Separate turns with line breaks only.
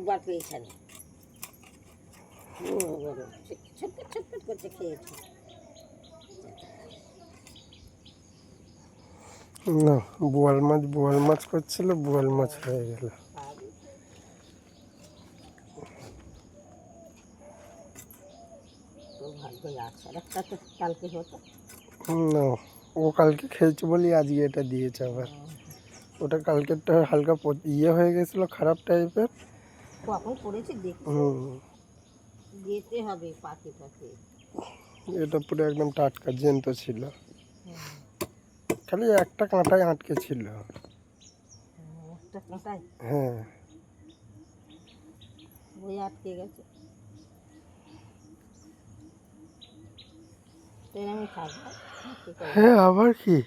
একবার পেয়েছেন ছটপট ছটপট করছে খেয়েছে।
না, বোয়াল মাছ করছিল, বোয়াল মাছ হয়ে গেল।
তোর ভাগ্যই আছে, একটা তো কালকে হতো।
না, ও কালকে খেয়েছে বলি আজকে এটা দিয়েছে আবার। ওটা কালকেরটা হালকা ইয়ে হয়ে গেছিলো, খারাপ টাইপের।
কখন করেছি দেখছি, যেতে হবে পাকে পাকে।
এটা পুরো একদম টাটকা জ্যান্ত ছিল, খালি একটা কাঁটায় আটকে ছিল।
একটা কাঁটায়
হ্যাঁ,
ওই আটকে গেছে। তাই আমি থাকবো।
হ্যাঁ, আবার কি।